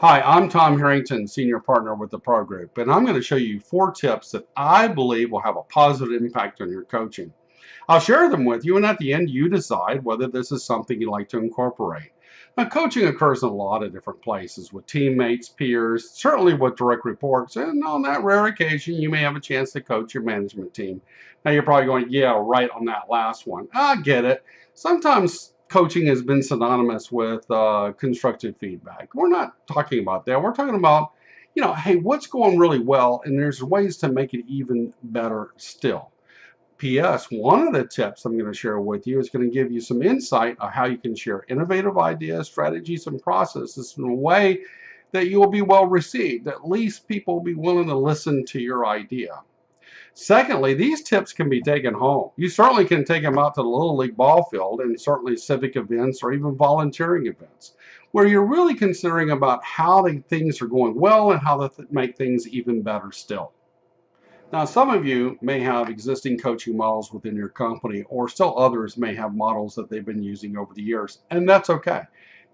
Hi, I'm Tom Herrington, Senior Partner with the Pro Group, and I'm going to show you 4 tips that I believe will have a positive impact on your coaching. I'll share them with you, and at the end, you decide whether this is something you'd like to incorporate. Now, coaching occurs in a lot of different places with teammates, peers, certainly with direct reports, and on that rare occasion, you may have a chance to coach your management team. Now, you're probably going, yeah, right on that last one. I get it. Sometimes coaching has been synonymous with constructive feedback. We're not talking about that. We're talking about, hey, what's going really well, and there's ways to make it even better still. P.S. One of the tips I'm going to share with you is going to give you some insight on how you can share innovative ideas, strategies, and processes in a way that you will be well received. At least people will be willing to listen to your idea. Secondly, these tips can be taken home. You certainly can take them out to the Little League ball field and certainly civic events or even volunteering events where you're really considering about how things are going well and how to make things even better still. Now, some of you may have existing coaching models within your company, or still others may have models that they've been using over the years, and that's okay.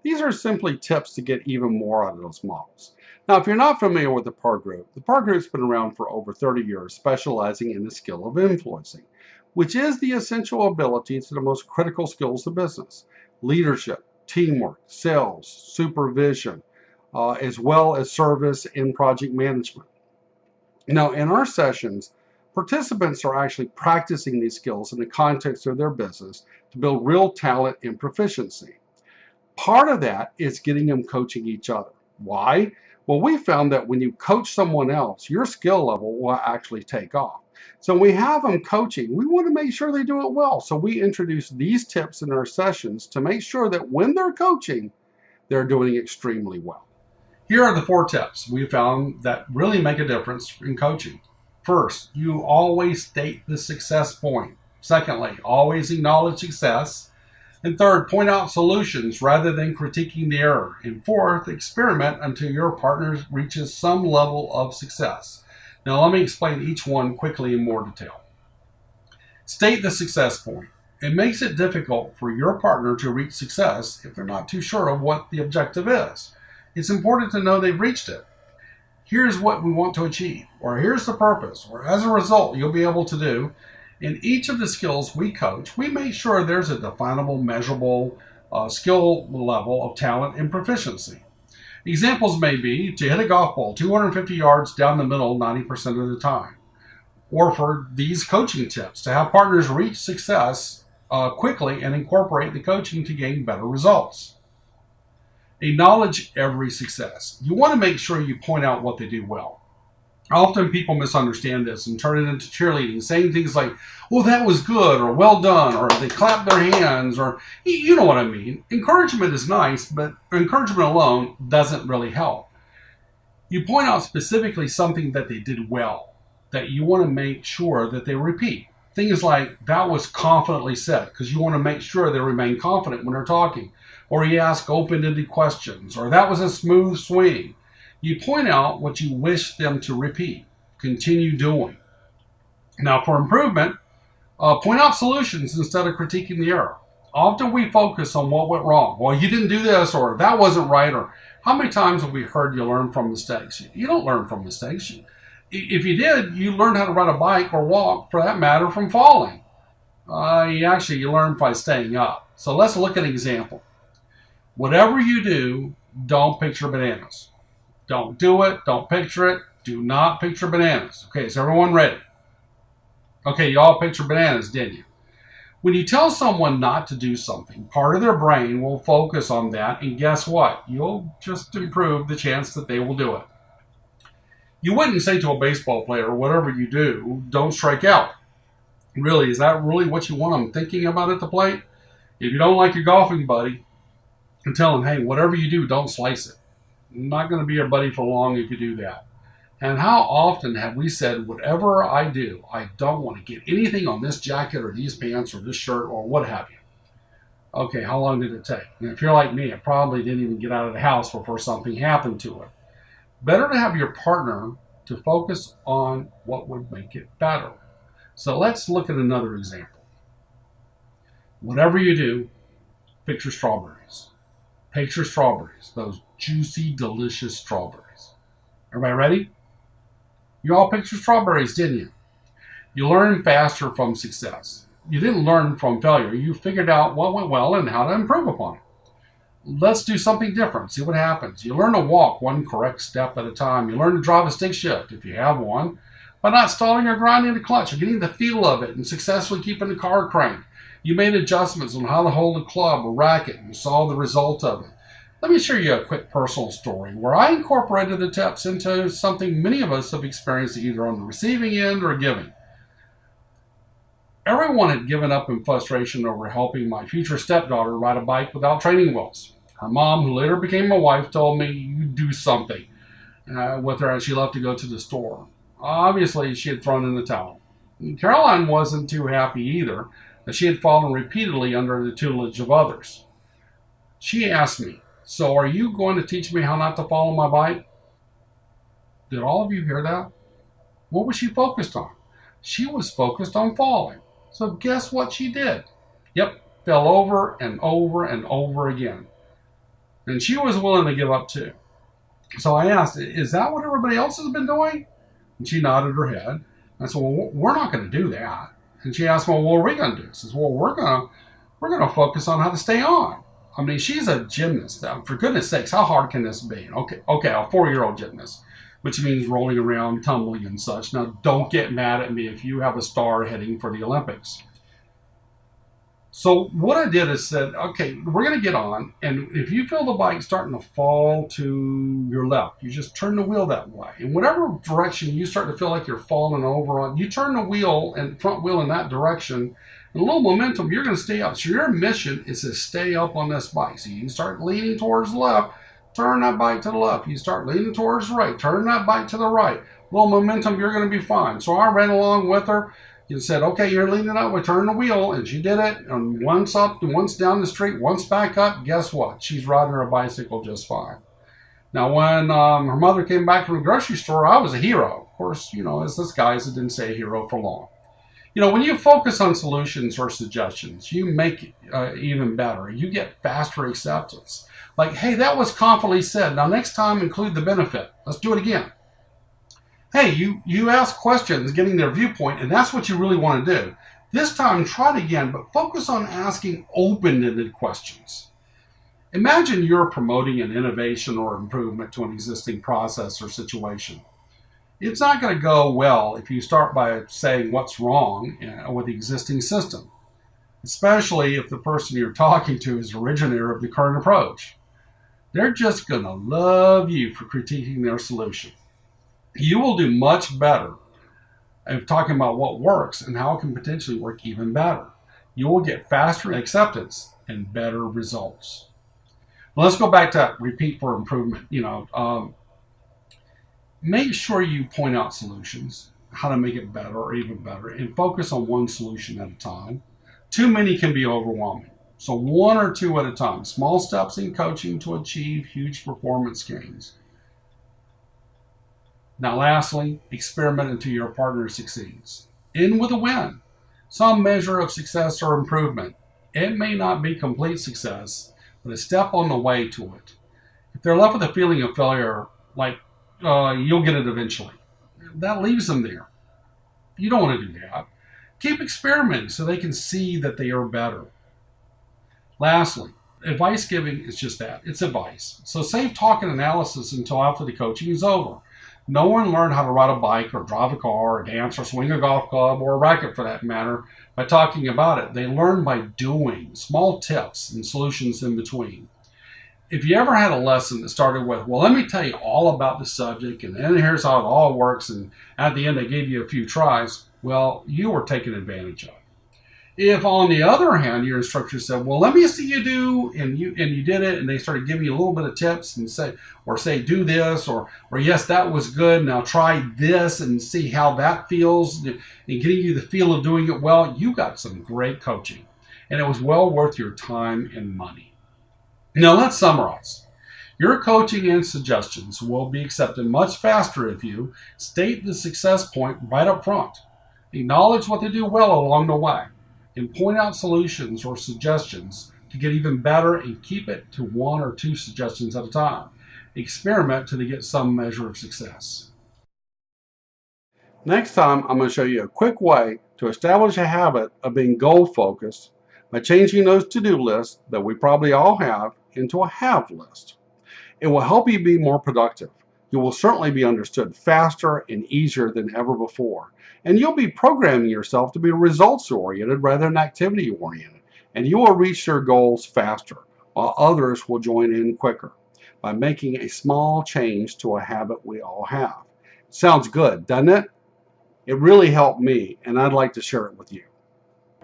These are simply tips to get even more out of those models. Now, if you're not familiar with the PAR Group's been around for over 30 years, specializing in the skill of influencing, which is the essential ability to the most critical skills of business: leadership, teamwork, sales, supervision, as well as service and project management. Now, in our sessions, participants are actually practicing these skills in the context of their business to build real talent and proficiency. Part of that is getting them coaching each other. Why? Well, we found that when you coach someone else, your skill level will actually take off. So when we have them coaching, we want to make sure they do it well. So we introduce these tips in our sessions to make sure that when they're coaching, they're doing extremely well. Here are the 4 tips we found that really make a difference in coaching. First, you always state the success point. Secondly, always acknowledge success. And third, point out solutions rather than critiquing the error. And fourth, experiment until your partner reaches some level of success. Now, let me explain each one quickly in more detail. State the success point. It makes it difficult for your partner to reach success if they're not too sure of what the objective is. It's important to know they've reached it. Here's what we want to achieve, or here's the purpose, or as a result, you'll be able to do. In each of the skills we coach, we make sure there's a definable, measurable skill level of talent and proficiency. Examples may be to hit a golf ball 250 yards down the middle 90% of the time. Or for these coaching tips, to have partners reach success quickly and incorporate the coaching to gain better results. Acknowledge every success. You want to make sure you point out what they do well. Often people misunderstand this and turn it into cheerleading, saying things like, "Oh, that was good," or "well done," or "they clap their hands," or you know what I mean. Encouragement is nice, but encouragement alone doesn't really help. You point out specifically something that they did well, that you want to make sure that they repeat. Things like, "that was confidently said," because you want to make sure they remain confident when they're talking. Or you ask open-ended questions, or "that was a smooth swing." You point out what you wish them to repeat, continue doing. Now, for improvement, point out solutions instead of critiquing the error. Often we focus on what went wrong. "Well, you didn't do this," or "that wasn't right," or "how many times have we heard you learn from mistakes?" You don't learn from mistakes. If you did, you learned how to ride a bike or walk, for that matter, from falling. You learn by staying up. So let's look at an example. Whatever you do, don't picture bananas. Don't do it. Don't picture it. Do not picture bananas. Okay, is everyone ready? Okay, you all picture bananas, didn't you? When you tell someone not to do something, part of their brain will focus on that, and guess what? You'll just improve the chance that they will do it. You wouldn't say to a baseball player, "whatever you do, don't strike out." Really, is that really what you want them thinking about at the plate? If you don't like your golfing buddy, and tell them, "hey, whatever you do, don't slice it." I'm not going to be your buddy for long if you do that. And how often have we said, "whatever I do, I don't want to get anything on this jacket or these pants or this shirt or what have you"? Okay, how long did it take? And if you're like me, it probably didn't even get out of the house before something happened to it. Better to have your partner to focus on what would make it better. So let's look at another example. Whatever you do, picture strawberries. Picture strawberries, those juicy, delicious strawberries. Everybody ready? You all picture strawberries, didn't you? You learn faster from success. You didn't learn from failure. You figured out what went well and how to improve upon it. Let's do something different. See what happens. You learn to walk one correct step at a time. You learn to drive a stick shift, if you have one, by not stalling or grinding the clutch. You're getting the feel of it and successfully keeping the car cranked. You made adjustments on how to hold a club or racket and you saw the result of it. Let me share you a quick personal story where I incorporated the tips into something many of us have experienced either on the receiving end or giving. Everyone had given up in frustration over helping my future stepdaughter ride a bike without training wheels. Her mom, who later became my wife, told me, "You do something," with her as she left to go to the store. Obviously, she had thrown in the towel. Caroline wasn't too happy either, as she had fallen repeatedly under the tutelage of others. She asked me, "So are you going to teach me how not to fall on my bike?" Did all of you hear that? What was she focused on? She was focused on falling. So guess what she did? Yep, fell over and over and over again. And she was willing to give up too. So I asked, "Is that what everybody else has been doing?" And she nodded her head. I said, "Well, we're not going to do that." And she asked, "Well, what are we going to do?" I said, "Well, we're going to focus on how to stay on." I mean, she's a gymnast. For goodness sakes, how hard can this be? Okay, a 4-year-old gymnast, which means rolling around, tumbling and such. Now, don't get mad at me if you have a star heading for the Olympics. So what I did is said, okay, we're going to get on, and if you feel the bike starting to fall to your left, you just turn the wheel that way. In whatever direction you start to feel like you're falling over on, you turn the wheel and front wheel in that direction, and a little momentum, you're going to stay up. So your mission is to stay up on this bike. So you start leaning towards the left, turn that bike to the left. You start leaning towards the right, turn that bike to the right. A little momentum, you're going to be fine. So I ran along with her. You said, okay, you're leaning up, we turn the wheel, and she did it. And once up, once down the street, once back up, guess what? She's riding her bicycle just fine. Now, when her mother came back from the grocery store, I was a hero. Of course, as this guys, it didn't say hero for long. When you focus on solutions or suggestions, you make it even better. You get faster acceptance. Like, hey, that was confidently said. Now, next time, include the benefit. Let's do it again. Hey, you ask questions, getting their viewpoint, and that's what you really want to do. This time, try it again, but focus on asking open-ended questions. Imagine you're promoting an innovation or improvement to an existing process or situation. It's not going to go well if you start by saying what's wrong with the existing system, especially if the person you're talking to is the originator of the current approach. They're just going to love you for critiquing their solution. You will do much better of talking about what works and how it can potentially work even better. You will get faster acceptance and better results. Well, let's go back to repeat for improvement. Make sure you point out solutions, how to make it better or even better, and focus on one solution at a time. Too many can be overwhelming. So 1 or 2 at a time. Small steps in coaching to achieve huge performance gains. Now, lastly, experiment until your partner succeeds. End with a win. Some measure of success or improvement. It may not be complete success, but a step on the way to it. If they're left with a feeling of failure, like you'll get it eventually, that leaves them there. You don't want to do that. Keep experimenting so they can see that they are better. Lastly, advice giving is just that. It's advice. So save talk and analysis until after the coaching is over. No one learned how to ride a bike or drive a car or dance or swing a golf club or a racket for that matter by talking about it. They learn by doing, small tips and solutions in between. If you ever had a lesson that started with, well, let me tell you all about the subject and then here's how it all works, and at the end they gave you a few tries, well, you were taken advantage of. If, on the other hand, your instructor said, well, let me see you do, and you did it, and they started giving you a little bit of tips and say, do this, or yes, that was good, now try this and see how that feels, and getting you the feel of doing it well, you got some great coaching, and it was well worth your time and money. Now, let's summarize. Your coaching and suggestions will be accepted much faster if you state the success point right up front, acknowledge what they do well along the way, and point out solutions or suggestions to to get even better and keep it to 1 or 2 suggestions at a time. Experiment till you get some measure of success. Next time, I'm going to show you a quick way to establish a habit of being goal focused by changing those to-do lists that we probably all have into a have list. It will help you be more productive. You will certainly be understood faster and easier than ever before. And you'll be programming yourself to be results oriented rather than activity oriented. And you will reach your goals faster, while others will join in quicker by making a small change to a habit we all have. Sounds good, doesn't it? It really helped me, and I'd like to share it with you.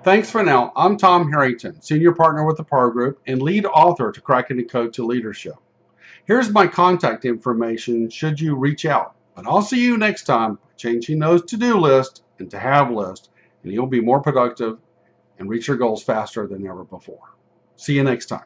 Thanks for now. I'm Tom Herrington, Senior Partner with the Par Group and lead author to Cracking the Code to Leadership. Here's my contact information should you reach out. But I'll see you next time, changing those to-do lists into have lists, and you'll be more productive and reach your goals faster than ever before. See you next time.